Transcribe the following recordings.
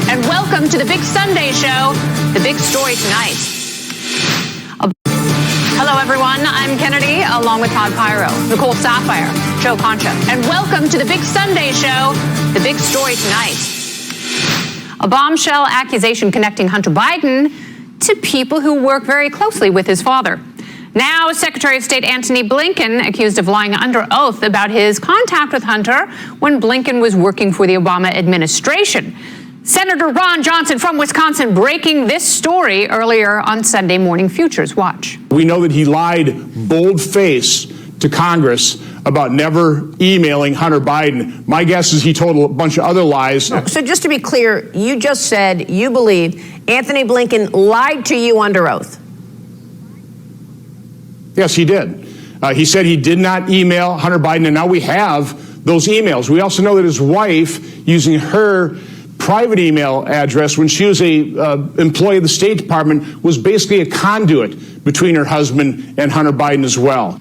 and welcome to the Big Sunday Show, the big story tonight. Hello, everyone. I'm Kennedy, along with Todd Pyro, Nicole Sapphire, Joe Concha, and welcome to the Big Sunday Show, the big story tonight. A bombshell accusation connecting Hunter Biden to people who work very closely with his father. Now, Secretary of State Antony Blinken accused of lying under oath about his contact with Hunter when Blinken was working for the Obama administration. Senator Ron Johnson from Wisconsin breaking this story earlier on Sunday Morning Futures. Watch. We know that he lied bold-faced to Congress about never emailing Hunter Biden. My guess is he told a bunch of other lies. So just to be clear, you just said you believe Antony Blinken lied to you under oath. Yes, he did. He said he did not email Hunter Biden, and now we have those emails. We also know that his wife, using her private email address when she was a employee of the State Department, was basically a conduit between her husband and Hunter Biden as well.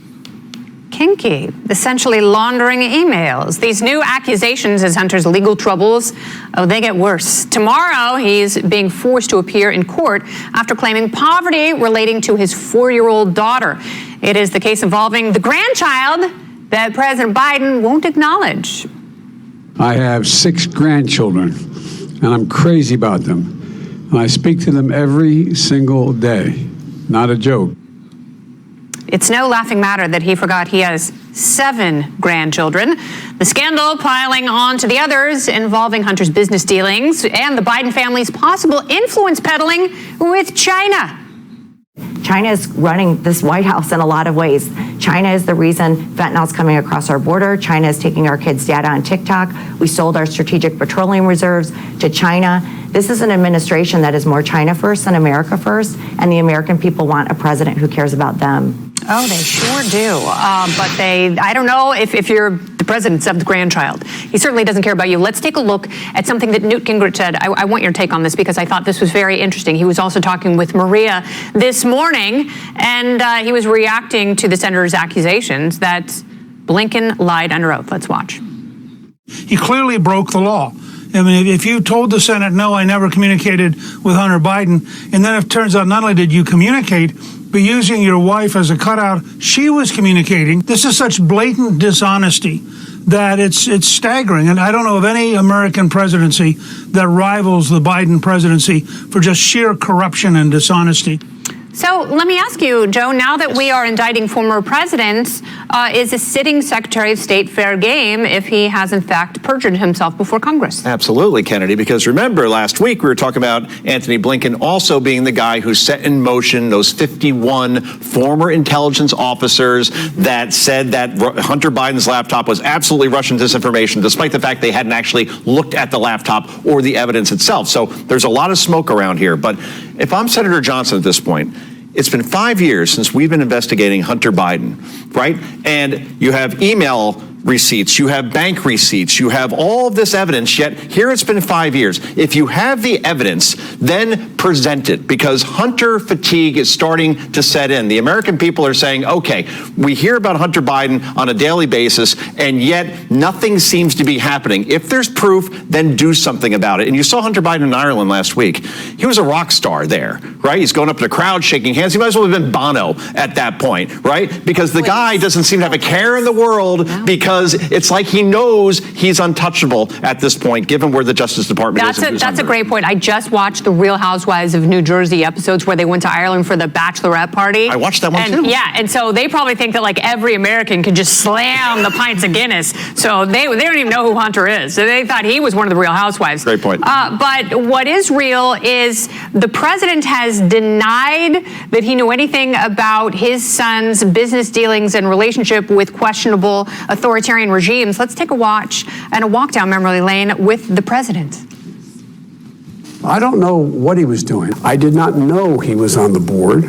Kinky, essentially laundering emails. These new accusations as Hunter's legal troubles, they get worse. Tomorrow, he's being forced to appear in court after claiming poverty relating to his 4-year-old daughter. It is the case involving the grandchild that President Biden won't acknowledge. I have 6 grandchildren, and I'm crazy about them. And I speak to them every single day. Not a joke. It's no laughing matter that he forgot he has 7 grandchildren. The scandal piling on to the others involving Hunter's business dealings and the Biden family's possible influence peddling with China. China is running this White House in a lot of ways. China is the reason fentanyl's coming across our border. China is taking our kids' data on TikTok. We sold our strategic petroleum reserves to China. This is an administration that is more China first than America first, and the American people want a president who cares about them. Oh, they sure do. But I don't know if you're the president's seventh grandchild. He certainly doesn't care about you. Let's take a look at something that Newt Gingrich said. I want your take on this because I thought this was very interesting. He was also talking with Maria this morning, and he was reacting to the senator's accusations that Blinken lied under oath. Let's watch. He clearly broke the law. I mean, if you told the Senate, no, I never communicated with Hunter Biden, and then it turns out not only did you communicate, but using your wife as a cutout, she was communicating. This is such blatant dishonesty that it's staggering. And I don't know of any American presidency that rivals the Biden presidency for just sheer corruption and dishonesty. So let me ask you, Joe, now that we are indicting former presidents, is a sitting Secretary of State fair game if he has, in fact, perjured himself before Congress? Absolutely, Kennedy, because remember, last week we were talking about Antony Blinken also being the guy who set in motion those 51 former intelligence officers that said that Hunter Biden's laptop was absolutely Russian disinformation, despite the fact they hadn't actually looked at the laptop or the evidence itself. So there's a lot of smoke around here. But if I'm Senator Johnson at this point, it's been 5 years since we've been investigating Hunter Biden, right? And you have email receipts, you have bank receipts, you have all of this evidence, yet here it's been 5 years. If you have the evidence, then present it, because Hunter fatigue is starting to set in. The American people are saying, okay, we hear about Hunter Biden on a daily basis, and yet nothing seems to be happening. If there's proof, then do something about it. And you saw Hunter Biden in Ireland last week. He was a rock star there, right? He's going up to the crowd, shaking hands. He might as well have been Bono at that point, right? Because the guy doesn't seem to have a care in the world, because it's like he knows he's untouchable at this point, given where the Justice Department is. That's a great point. I just watched the Real Housewives of New Jersey episodes where they went to Ireland for the bachelorette party. I watched that one too. Yeah, and so they probably think that like every American can just slam the pints of Guinness. So they don't even know who Hunter is. So they thought he was one of the Real Housewives. Great point. But what is real is the president has denied that he knew anything about his son's business dealings and relationship with questionable authoritarian regimes. Let's take a watch and a walk down memory lane with the president. I don't know what he was doing. I did not know he was on the board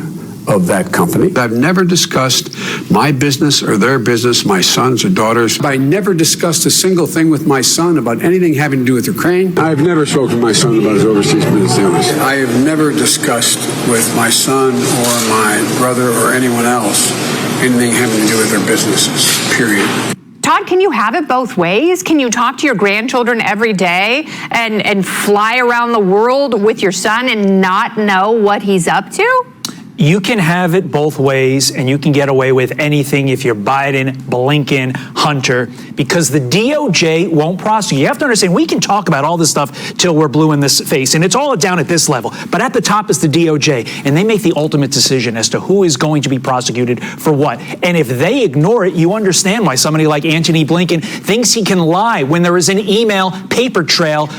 of that company. I've never discussed my business or their business, my sons or daughters. I never discussed a single thing with my son about anything having to do with Ukraine. I've never spoken to my son about his overseas business dealings. I have never discussed with my son or my brother or anyone else anything having to do with their businesses, period. Todd, can you have it both ways? Can you talk to your grandchildren every day and fly around the world with your son and not know what he's up to? You can have it both ways, and you can get away with anything if you're Biden, Blinken, Hunter, because the DOJ won't prosecute. You have to understand, we can talk about all this stuff till we're blue in the face, and it's all down at this level. But at the top is the DOJ, and they make the ultimate decision as to who is going to be prosecuted for what. And if they ignore it, you understand why somebody like Antony Blinken thinks he can lie when there is an email paper trail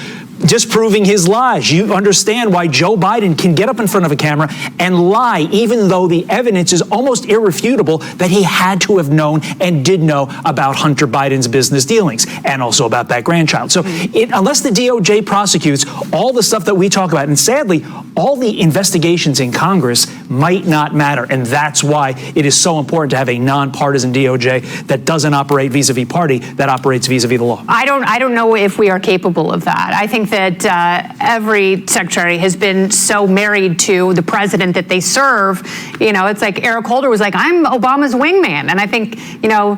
disproving his lies. You understand why Joe Biden can get up in front of a camera and lie, even though the evidence is almost irrefutable that he had to have known and did know about Hunter Biden's business dealings and also about that grandchild. So unless the DOJ prosecutes all the stuff that we talk about, and sadly, all the investigations in Congress might not matter. And that's why it is so important to have a nonpartisan DOJ that doesn't operate vis-a-vis party, that operates vis-a-vis the law. I don't know if we are capable of that. I think that every secretary has been so married to the president that they serve. You know, it's like Eric Holder was like, I'm Obama's wingman. And I think, you know,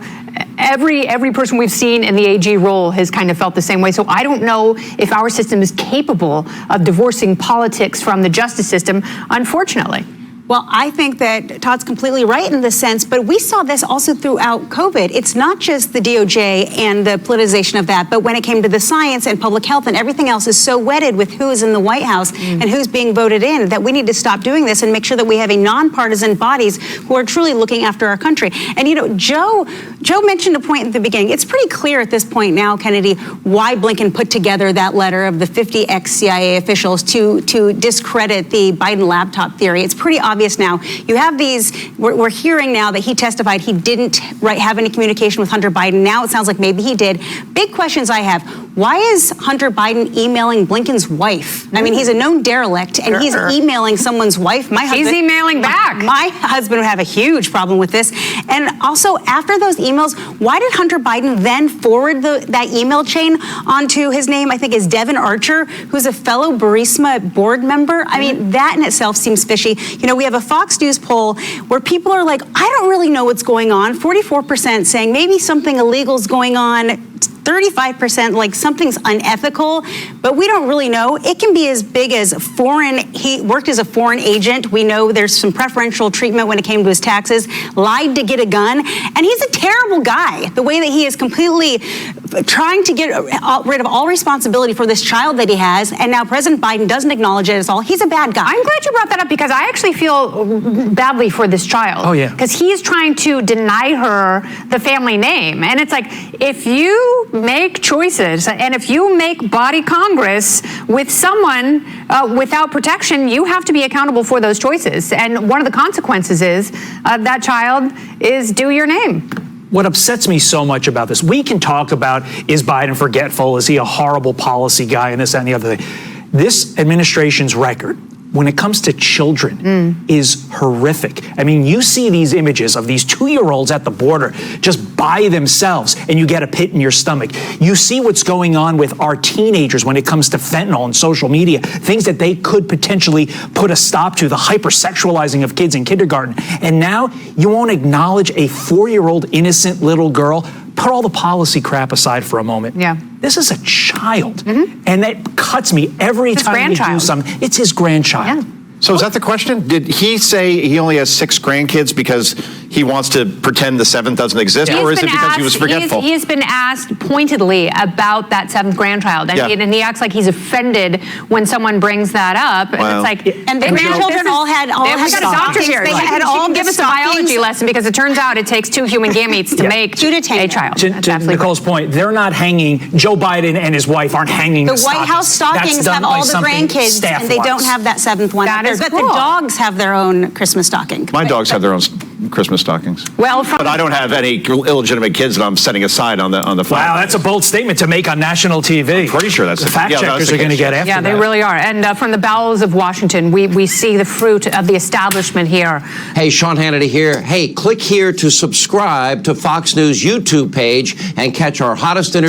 every person we've seen in the AG role has kind of felt the same way. So I don't know if our system is capable of divorcing politics from the justice system, unfortunately. Well, I think that Todd's completely right in this sense, but we saw this also throughout COVID. It's not just the DOJ and the politicization of that, but when it came to the science and public health and everything else is so wedded with who is in the White House and who's being voted in that we need to stop doing this and make sure that we have a nonpartisan bodies who are truly looking after our country. And, you know, Joe mentioned a point at the beginning. It's pretty clear at this point now, Kennedy, why Blinken put together that letter of the 50 ex-CIA officials to discredit the Biden laptop theory. It's pretty obvious now. You have these, we're hearing now that he testified he didn't have any communication with Hunter Biden. Now it sounds like maybe he did. Big questions I have. Why is Hunter Biden emailing Blinken's wife? I mean, he's a known derelict, and he's emailing someone's wife. He's emailing back. My husband would have a huge problem with this. And also, after those emails, why did Hunter Biden then forward that email chain onto his name, I think is Devin Archer, who's a fellow Burisma board member? I mean, that in itself seems fishy. You know, we have a Fox News poll where people are like, I don't really know what's going on. 44% saying maybe something illegal is going on. 35% like something's unethical, but we don't really know. It can be as big as he worked as a foreign agent. We know there's some preferential treatment when it came to his taxes, lied to get a gun, and he's a terrible guy. The way that he is completely trying to get rid of all responsibility for this child that he has, and now President Biden doesn't acknowledge it at all. He's a bad guy. I'm glad you brought that up because I actually feel badly for this child. Oh, yeah. Because he's trying to deny her the family name. And it's like, if you make choices and if you make body Congress with someone without protection, you have to be accountable for those choices. And one of the consequences is that child is due your name. What upsets me so much about this, we can talk about, is Biden forgetful? Is he a horrible policy guy and this, that, and the other thing? This administration's record, when it comes to children, is horrific. I mean, you see these images of these 2-year-olds at the border just by themselves, and you get a pit in your stomach. You see what's going on with our teenagers when it comes to fentanyl and social media, things that they could potentially put a stop to, the hypersexualizing of kids in kindergarten. And now you won't acknowledge a 4-year-old innocent little girl. Put all the policy crap aside for a moment. Yeah. This is a child. And that cuts me every time you do something. It's his grandchild. Yeah. So is that the question? Did he say he only has 6 grandkids because he wants to pretend the 7th doesn't exist, or is it because he was forgetful? He has been asked pointedly about that 7th grandchild, and he acts like he's offended when someone brings that up. Wow. And it's like, And the grandchildren all had we got a doctor stockings. here. They She had can all give the us a biology stockings. lesson because it turns out it takes 2 human gametes to make 2 to 10. a child. To That's absolutely Nicole's point, they're not hanging, Joe Biden and his wife aren't hanging The the White House stockings have all the grandkids, and they don't have that 7th one. That is But cool. the dogs have their own Christmas stocking. My dogs have their own Christmas stockings. Well, But I don't have any illegitimate kids that I'm setting aside on the file. Wow, that's a bold statement to make on national TV. I'm pretty sure that's the fact checkers are going to get after yeah, that. they really are. And from the bowels of Washington, we see the fruit of the establishment here. Hey, Sean Hannity here. Hey, click here to subscribe to Fox News YouTube page and catch our hottest interviews.